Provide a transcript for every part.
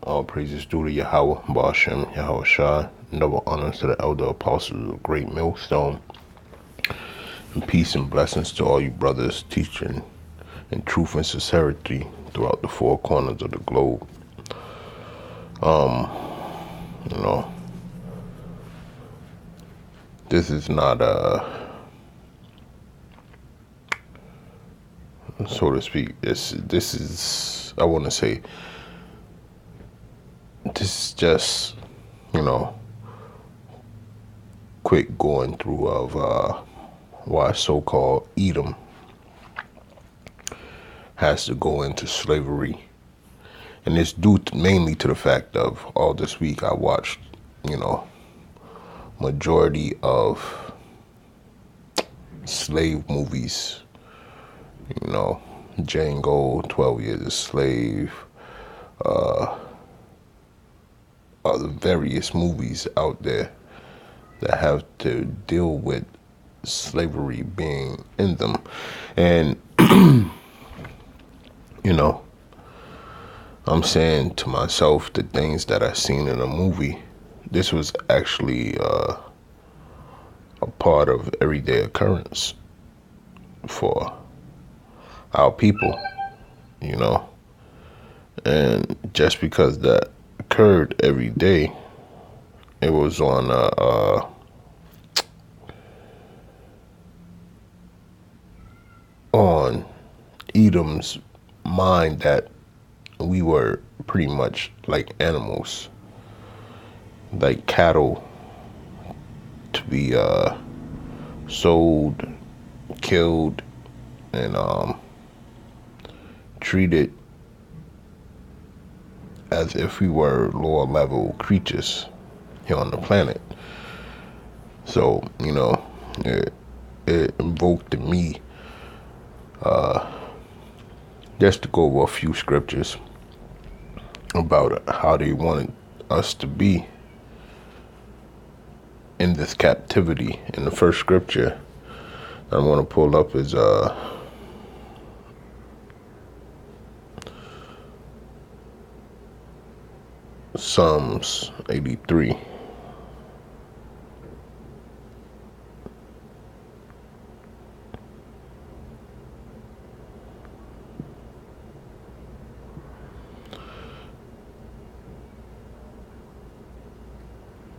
All praises due to Yahweh, Ba'ashem, Yahweh Shai. Double honors to the elder apostles of Great Millstone. And peace and blessings to all you brothers teaching in truth and sincerity throughout the four corners of the globe. You know, this is not so to speak. This is, I want to say, this is just, quick going through of why so-called Edom has to go into slavery. And it's due mainly to the fact of all this week I watched, majority of slave movies, Django, 12 Years a Slave, other various movies out there that have to deal with slavery being in them. And, I'm saying to myself the things that I seen in a movie, this was actually a part of everyday occurrence for our people, and just because that occurred every day, it was on Edom's mind that we were pretty much like animals, like cattle, to be sold, killed, and treated as if we were lower level creatures here on the planet. So, it invoked in me just to go over a few scriptures about how they wanted us to be in this captivity. And the first scripture I want to pull up is Psalms 83.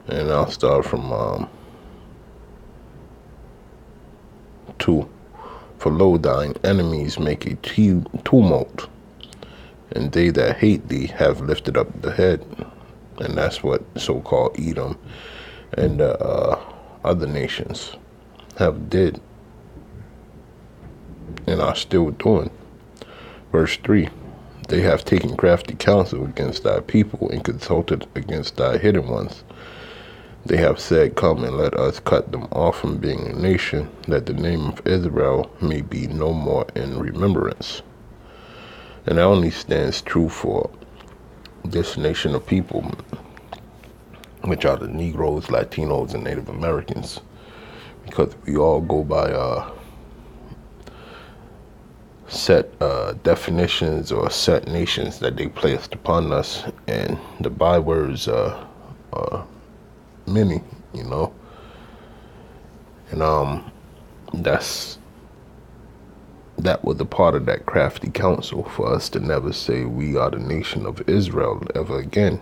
And I'll start from 2. For lo, thine enemies make a tumult, and they that hate thee have lifted up the head. And that's what so-called Edom and other nations have did and are still doing. Verse 3, they have taken crafty counsel against thy people and consulted against thy hidden ones. They have said, come and let us cut them off from being a nation, that the name of Israel may be no more in remembrance. And that only stands true for this nation of people, which are the Negroes, Latinos, and Native Americans, because we all go by set definitions or set nations that they placed upon us, and the bywords are many, and that was a part of that crafty counsel for us to never say we are the nation of Israel ever again,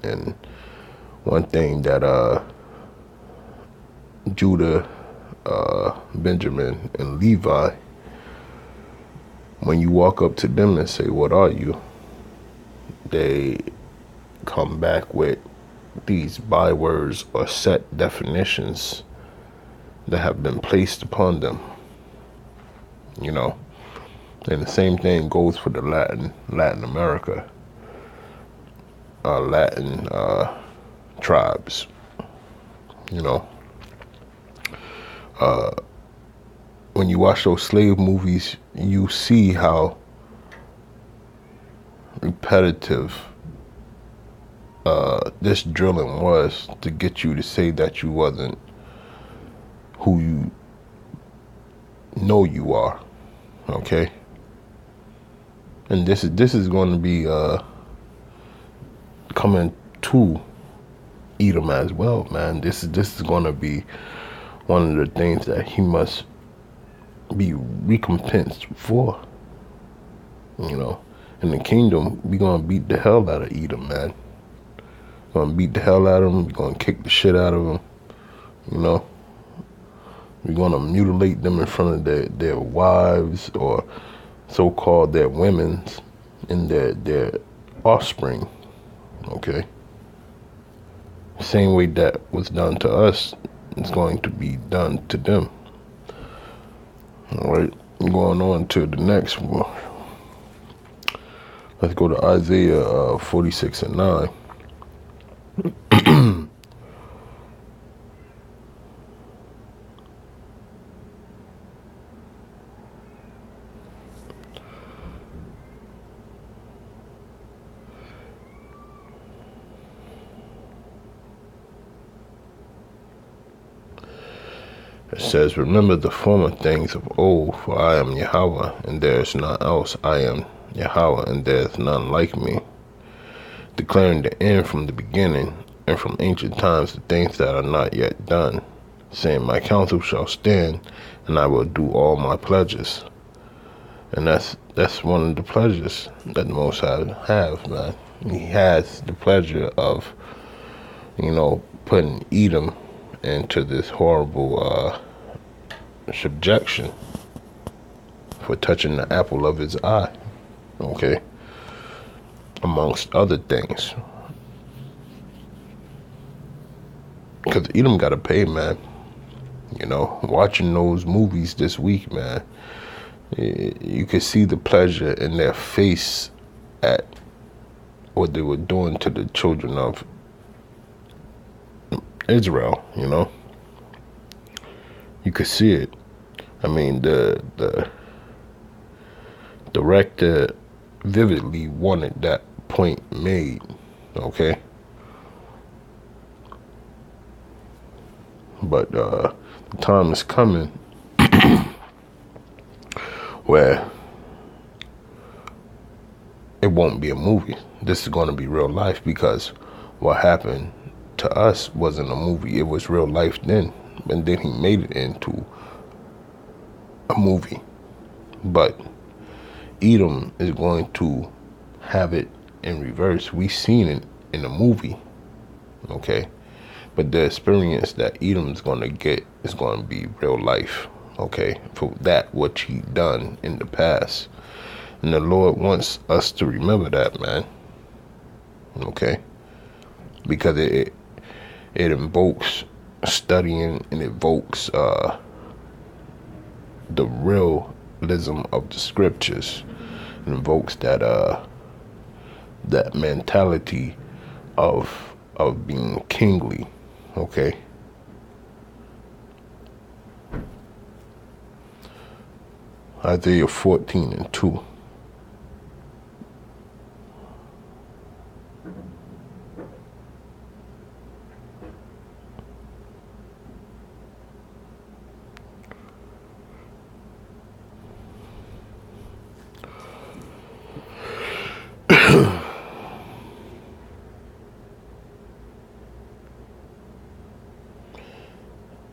and one thing that Judah, Benjamin, and Levi, when you walk up to them and say, what are you? They come back with these bywords or set definitions that have been placed upon them, and the same thing goes for the Latin America, Latin tribes, when you watch those slave movies, you see how repetitive this drilling was to get you to say that you wasn't who you know you are, okay? And this is going to be coming to Edom as well, man. This is going to be one of the things that he must be recompensed for. You know, in the kingdom, we gonna beat the hell out of Edom, man. We're gonna beat the hell out of them. We're gonna kick the shit out of them. You know, we're gonna mutilate them in front of their wives, or so-called their women's, and their offspring. Okay. Same way that was done to us is going to be done to them. All right. Going on to the next one. Let's go to Isaiah 46 and 9. It says, remember the former things of old, for I am Yahweh, and there is none else. I am Yahweh, and there is none like me, declaring the end from the beginning, and from ancient times the things that are not yet done, saying, my counsel shall stand, and I will do all my pledges. And that's one of the pleasures that the Most High have, man. He has the pleasure of, putting Edom into this horrible subjection for touching the apple of his eye, okay, amongst other things. Because Edom got to pay, man. Watching those movies this week, man, you could see the pleasure in their face at what they were doing to the children of Israel. You could see it. I mean, the director vividly wanted that point made, okay? But the time is coming where it won't be a movie. This is going to be real life, because what happened to us wasn't a movie. It was real life then. And then he made it into a movie. But Edom is going to have it in reverse. We seen it in a movie, okay? But the experience that Edom is going to get is going to be real life, okay? For that, what he done in the past. And the Lord wants us to remember that, man, okay? Because it invokes studying, and evokes the realism of the scriptures. It invokes that mentality of being kingly, okay? Isaiah 14 and 2.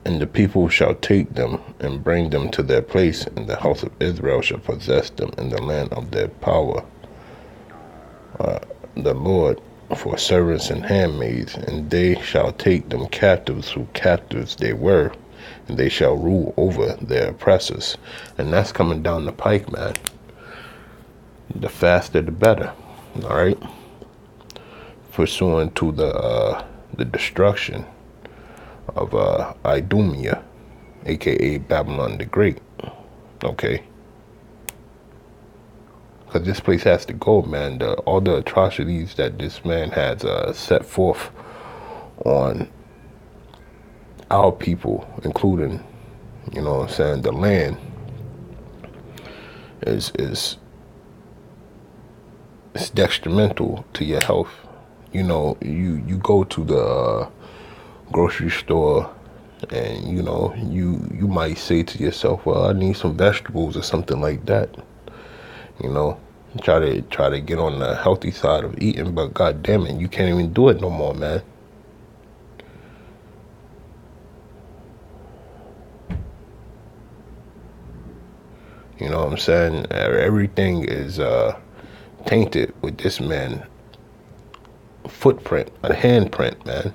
And the people shall take them and bring them to their place, and the house of Israel shall possess them in the land of their power. The Lord for servants and handmaids, and they shall take them captives who captives they were, and they shall rule over their oppressors. And that's coming down the pike, man. The faster the better, all right? Pursuant to the destruction of Idumea, aka Babylon the Great, okay? Because this place has to go, man. All the atrocities that this man has set forth on our people, including, the land, is detrimental to your health. You go to the grocery store, and you might say to yourself, well, I need some vegetables or something like that, Try to get on the healthy side of eating, but god damn it, you can't even do it no more, man. You know what I'm saying? Everything is tainted with this man footprint, a handprint, man.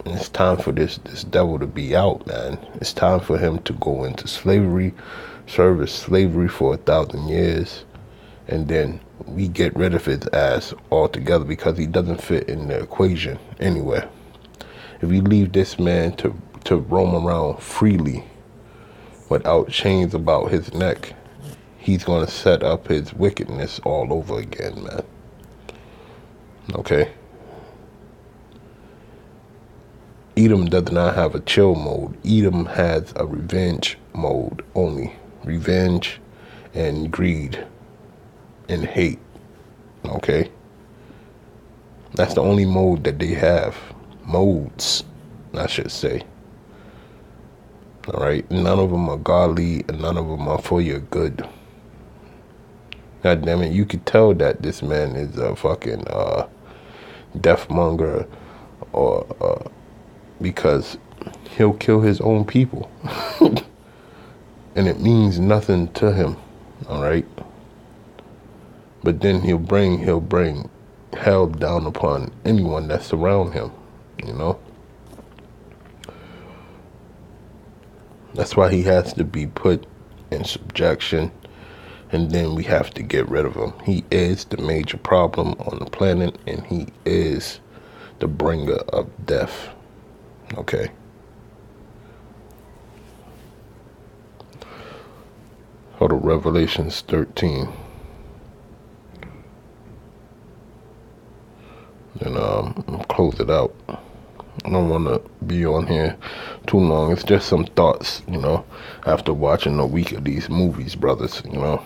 And it's time for this devil to be out, man. It's time for him to go into slavery, service slavery for 1,000 years, and then we get rid of his ass altogether because he doesn't fit in the equation anywhere. If we leave this man to roam around freely without chains about his neck, he's going to set up his wickedness all over again, man. Okay? Edom does not have a chill mode. Edom has a revenge mode only. Revenge and greed and hate. Okay? That's the only mode that they have. Modes, I should say. Alright? None of them are godly and none of them are for your good. God damn it, you could tell that this man is a fucking deathmonger or because he'll kill his own people. And it means nothing to him, all right? But then he'll bring hell down upon anyone that's around him, you know? That's why he has to be put in subjection, and then we have to get rid of him. He is the major problem on the planet, and he is the bringer of death. Okay. Go to Revelations 13. And I'll close it out. I don't want to be on here too long. It's just some thoughts, you know, after watching a week of these movies, brothers, you know.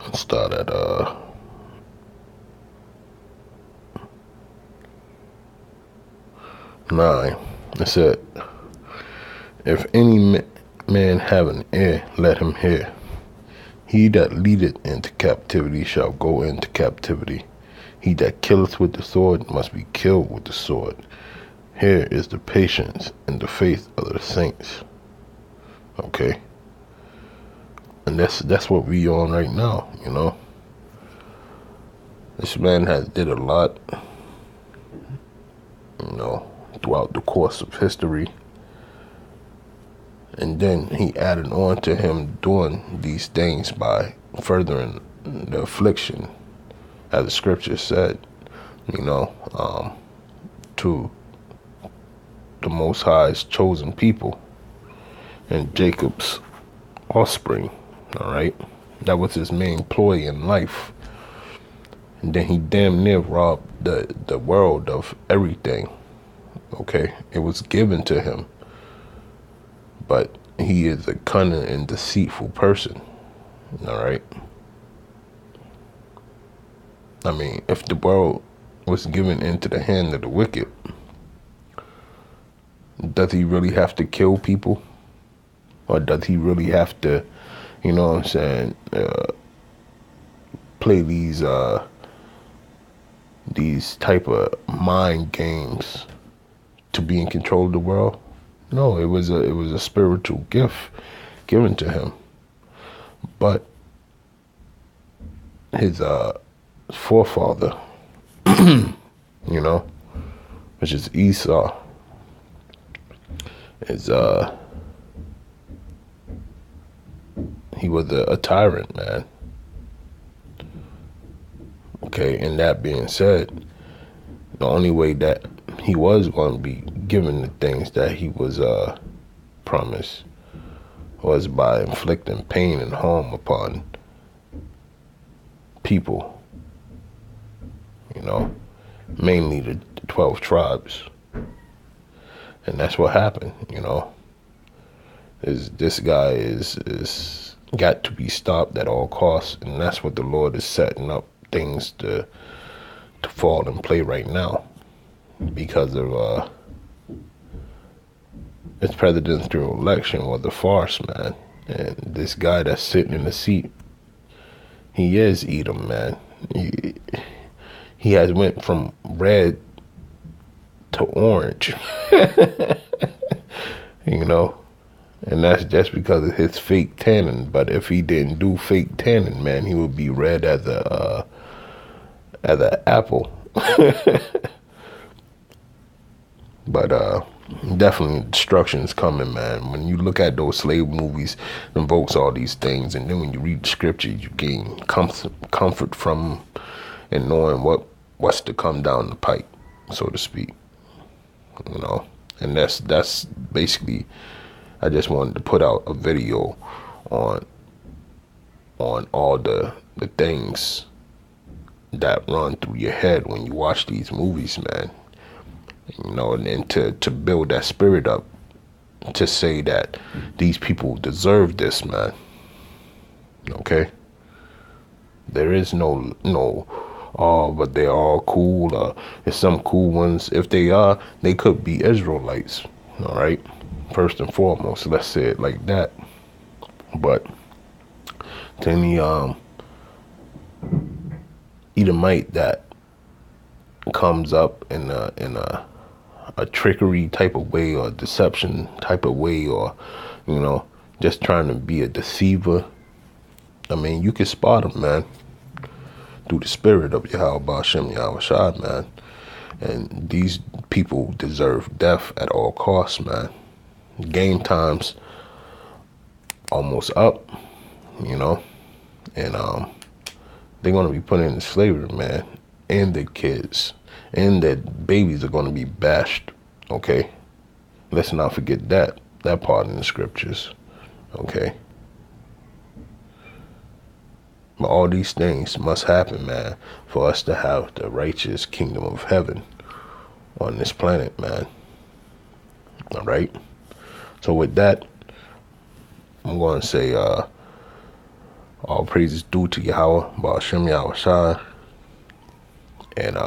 Let's start at 9. It said, if any man have an ear, let him hear. He that leadeth into captivity shall go into captivity. He that killeth with the sword must be killed with the sword. Here is the patience and the faith of the saints. Okay? And that's what we on right now, you know? This man has did a lot, you know, throughout the course of history. And then he added on to him doing these things by furthering the affliction, as the scripture said, you know, to the Most High's chosen people and Jacob's offspring, all right? That was his main ploy in life. And then he damn near robbed the world of everything, okay? It was given to him. But he is a cunning and deceitful person, all right? I mean, if the world was given into the hand of the wicked, does he really have to kill people? Or does he really have to, you know what I'm saying, play these type of mind games to be in control of the world? No, it was a spiritual gift given to him. But his forefather, you know, which is Esau, is he was a tyrant, man. Okay, and that being said, the only way that he was going to be given the things that he was promised was by inflicting pain and harm upon people, you know, mainly the 12 tribes. And that's what happened, you know. This guy is got to be stopped at all costs, and that's what the Lord is setting up things to fall in play right now, because of This presidential election was a farce, man. And this guy that's sitting in the seat, he is Edom, man. He has went from red to orange, you know. And that's just because of his fake tanning. But if he didn't do fake tanning, man, he would be red as an apple. But definitely destruction is coming, man. When you look at those slave movies, it invokes all these things, and then when you read the scripture, you gain comfort from and knowing what's to come down the pipe, so to speak. You know, and that's basically. I just wanted to put out a video on all the things that run through your head when you watch these movies, man. You know, and to build that spirit up, to say that these people deserve this, man. Okay? There is no, oh, but they're all cool. There's some cool ones. If they are, they could be Israelites. All right? First and foremost, let's say it like that. But to any Edomite that comes up in a trickery type of way, or deception type of way, or you know, just trying to be a deceiver, I mean, you can spot them, man, through the spirit of Yahweh Hashem Yahweh Shai, man. And these people deserve death at all costs, man. Game time's almost up, you know, and they're gonna be put into slavery, man, and their kids and their babies are gonna be bashed. Okay, let's not forget that part in the scriptures. Okay, but all these things must happen, man, for us to have the righteous kingdom of heaven on this planet, man. All right. So with that, I'm going to say all praises due to Yahweh, Ba'ashem Yahweh Shai. And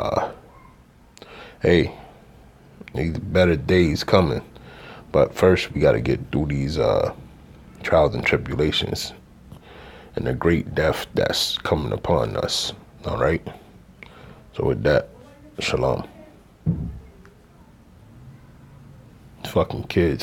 hey, these better days coming. But first, we got to get through these trials and tribulations and the great death that's coming upon us. All right? So with that, shalom. Fucking kids.